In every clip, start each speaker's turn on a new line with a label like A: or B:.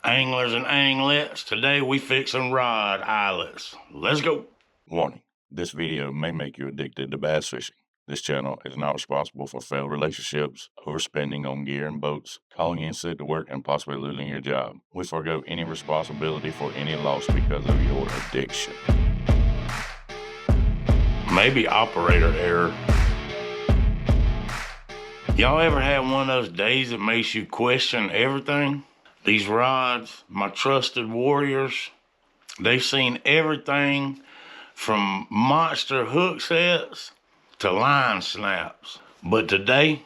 A: Anglers and anglets, today we fixing rod eyelets. Let's go.
B: Warning, this video may make you addicted to bass fishing. This channel is not responsible for failed relationships, overspending on gear and boats, calling in sick to work, and possibly losing your job. We forego any responsibility for any loss because of your addiction.
A: Maybe operator error. Y'all ever had one of those days that makes you question everything? These rods, my trusted warriors, they've seen everything from monster hook sets to line snaps. But today,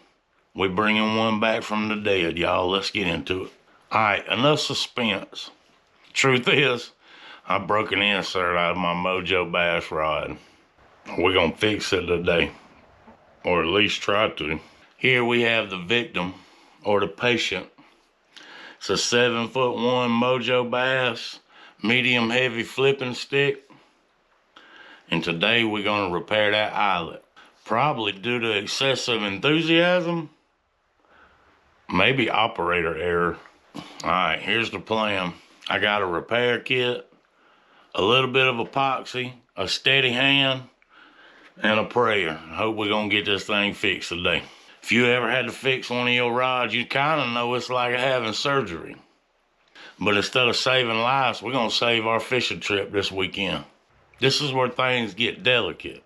A: we're bringing one back from the dead, y'all. Let's get into it. All right, enough suspense. Truth is, I broke an insert out of my Mojo bass rod. We're gonna fix it today, or at least try to. Here we have the victim, or the patient. It's a 7'1" Mojo bass, medium heavy flipping stick. And today we're gonna repair that eyelet. Probably due to excessive enthusiasm, maybe operator error. All right, here's the plan. I got a repair kit, a little bit of epoxy, a steady hand, and a prayer. Hope we're gonna get this thing fixed today. If you ever had to fix one of your rods, you kind of know it's like having surgery. But instead of saving lives, we're going to save our fishing trip this weekend. This is where things get delicate.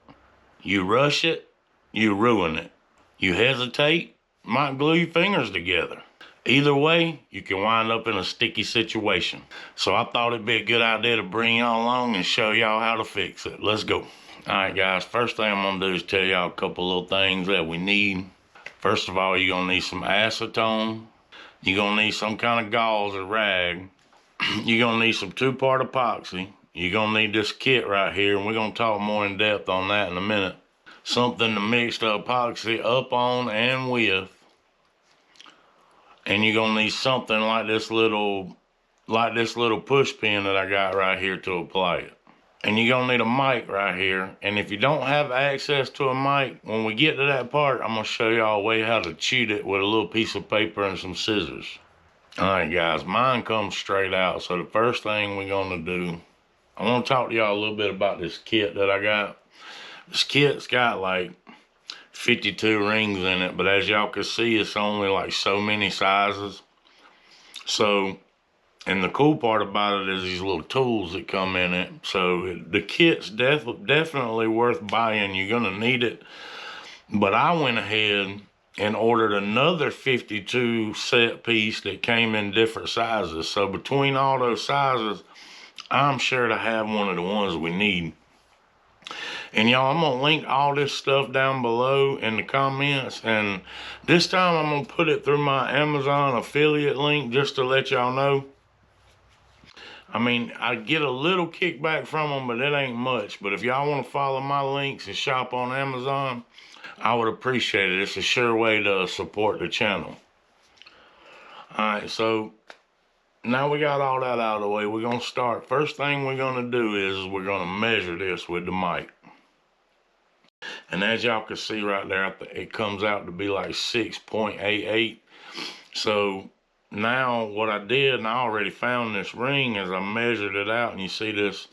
A: You rush it, you ruin it. You hesitate, might glue your fingers together. Either way, you can wind up in a sticky situation. So I thought it'd be a good idea to bring y'all along and show y'all how to fix it. Let's go. All right, guys, first thing I'm going to do is tell y'all a couple little things that we need. First of all, you're going to need some acetone. You're going to need some kind of gauze or rag. You're going to need some 2-part epoxy. You're going to need this kit right here, and we're going to talk more in depth on that in a minute. Something to mix the epoxy up on and with. And you're going to need something like this little push pin that I got right here to apply it. And you're going to need a mic right here. And if you don't have access to a mic, when we get to that part, I'm going to show y'all a way how to cheat it with a little piece of paper and some scissors. All right, guys, mine comes straight out. So the first thing we're going to do, I want to talk to y'all a little bit about this kit that I got. This kit's got like 52 rings in it, but as y'all can see, it's only like so many sizes. So, and the cool part about it is these little tools that come in it. So the kit's definitely worth buying. You're gonna need it. But I went ahead and ordered another 52 set piece that came in different sizes. So between all those sizes, I'm sure to have one of the ones we need. And y'all, I'm gonna link all this stuff down below in the comments. And this time I'm gonna put it through my Amazon affiliate link just to let y'all know. I mean, I get a little kickback from them, but it ain't much. But if y'all want to follow my links and shop on Amazon, I would appreciate it. It's a sure way to support the channel. All right, so now we got all that out of the way. We're going to start. First thing we're going to do is we're going to measure this with the mic. And as y'all can see right there, it comes out to be like 6.88. So now what I did, and I already found this ring, is I measured it out, and you see this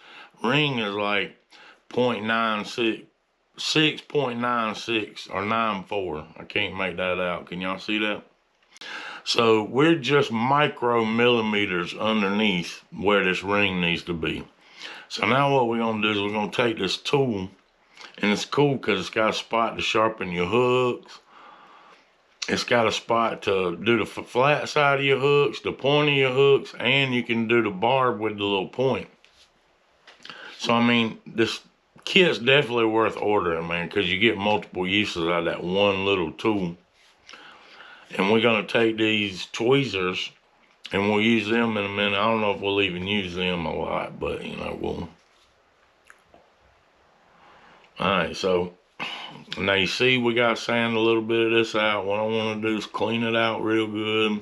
A: ring is like 0.96, 6.96 or 94. I can't make that out. Can y'all see that? So we're just micro millimeters underneath where this ring needs to be. So now what we're gonna do is we're gonna take this tool, and it's cool because it's got a spot to sharpen your hooks. It's got a spot to do the flat side of your hooks, the point of your hooks, and you can do the barb with the little point. So, I mean, this kit's definitely worth ordering, man, because you get multiple uses out of that one little tool. And we're going to take these tweezers, and we'll use them in a minute. I don't know if we'll even use them a lot, but, you know, we'll. All right, so now you see we got to sand a little bit of this out. What I want to do is clean it out real good.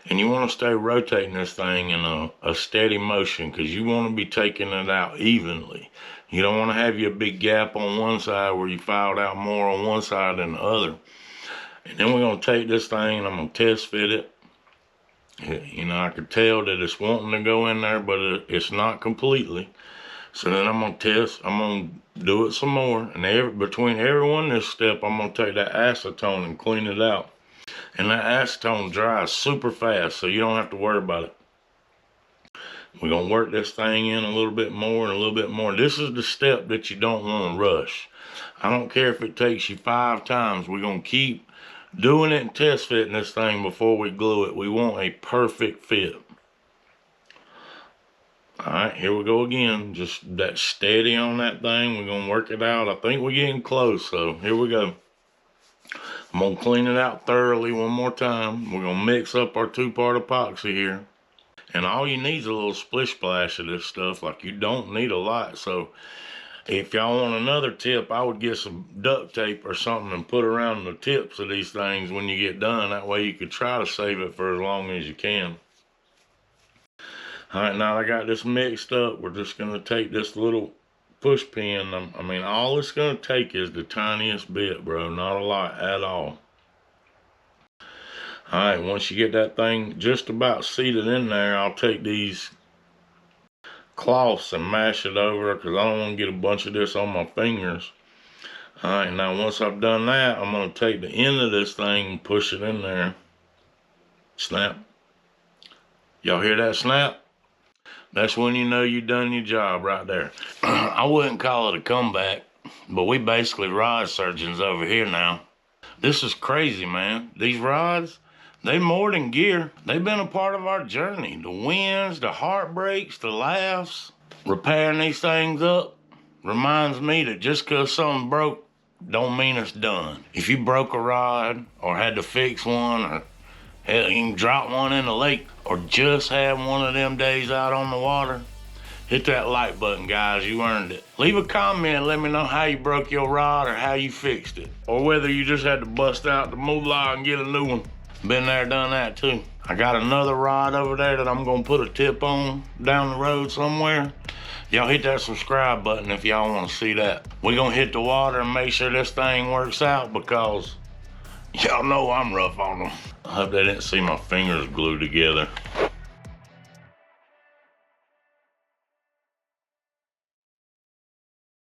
A: And you want to stay rotating this thing in a steady motion, because you want to be taking it out evenly. You don't want to have your big gap on one side where you filed out more on one side than the other. And then we're going to take this thing and I'm going to test fit it. You know, I could tell that it's wanting to go in there, but it's not completely. So then I'm gonna test, I'm gonna do it some more. And between every one of this step, I'm gonna take that acetone and clean it out. And that acetone dries super fast, so you don't have to worry about it. We're gonna work this thing in a little bit more and a little bit more. This is the step that you don't wanna rush. I don't care if it takes you 5 times. We're gonna keep doing it and test fitting this thing before we glue it. We want a perfect fit. All right, here we go again. Just that steady on that thing. We're gonna work it out. I think we're getting close, so here we go. I'm gonna clean it out thoroughly one more time. We're gonna mix up our 2-part epoxy here. And all you need is a little splish splash of this stuff. Like, you don't need a lot. So if y'all want another tip, I would get some duct tape or something and put around the tips of these things when you get done. That way you could try to save it for as long as you can. All right, now I got this mixed up. We're just gonna take this little push pin. I mean, all it's gonna take is the tiniest bit, bro. Not a lot at all. All right, once you get that thing just about seated in there, I'll take these cloths and mash it over, because I don't want to get a bunch of this on my fingers. All right, now once I've done that, I'm going to take the end of this thing and push it in there. Snap. Y'all hear that snap? That's when you know you've done your job right there. I wouldn't call it a comeback, but we basically rod surgeons over here now. This is crazy, man. These rods, they more than gear. They've been a part of our journey. The wins, the heartbreaks, the laughs. Repairing these things up reminds me that just because something broke don't mean it's done. If you broke a rod or had to fix one, or hell, you dropped one in the lake, or just had one of them days out on the water, hit that like button, guys. You earned it. Leave a comment and let me know how you broke your rod or how you fixed it, or whether you just had to bust out the moolah and get a new one. Been there, done that too. I got another rod over there that I'm gonna put a tip on down the road somewhere. Y'all hit that subscribe button if y'all want to see that. We're gonna hit the water and make sure this thing works out, because y'all know I'm rough on them. I hope they didn't see my fingers glued together.